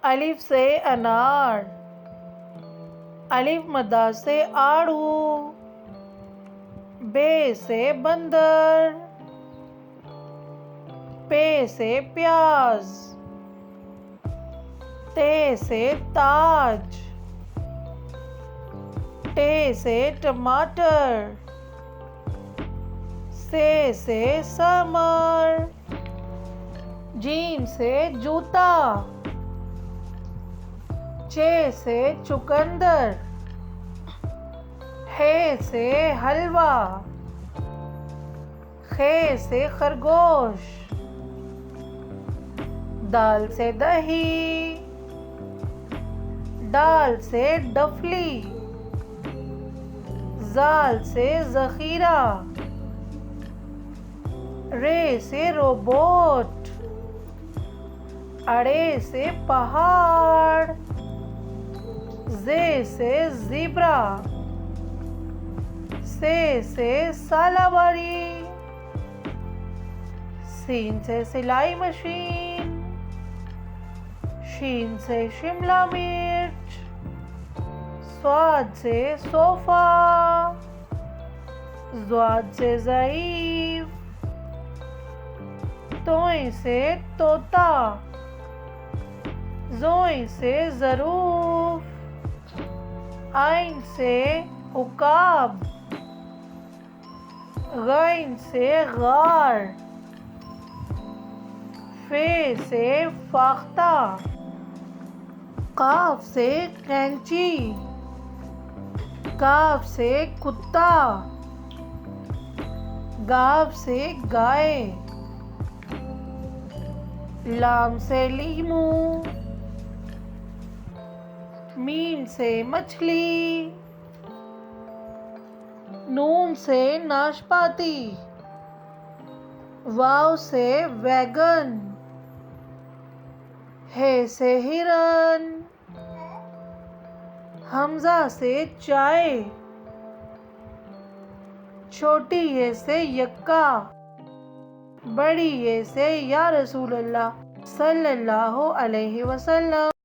अलिफ से अनार, अलिफ मद्दा से आड़ू, बे से बंदर, पे से प्याज, ते से ताज, टे से टमाटर, से समर, जीम से जूता, चे से चुकंदर, हे से हलवा, खे से खरगोश, दाल से दही, डाल से डफली, जाल से जखीरा, रे से रोबोट, अड़े से पहाड़, जे से ज़ीब्रा, से सालाबारी, सीन से सिलाई मशीन, शीन से शिमला मिर्च, स्वाद से सोफा, ज़्वाद से ज़ईफ, तोय से तोता, जोय से ज़रूफ, आइन से उकाब, गैन से गार, फे से फाख्ता, काफ से कैंची, काफ से कुत्ता, गाव से गाय, लाम से लीमू, मीम से मछली, नून से नाशपाती, वाव से वैगन, हे से हिरन, हमजा से चाय, छोटी ये से यक्का, बड़ी ये से या रसूल अल्लाह सल्लल्लाहु अलैहि वसल्लम।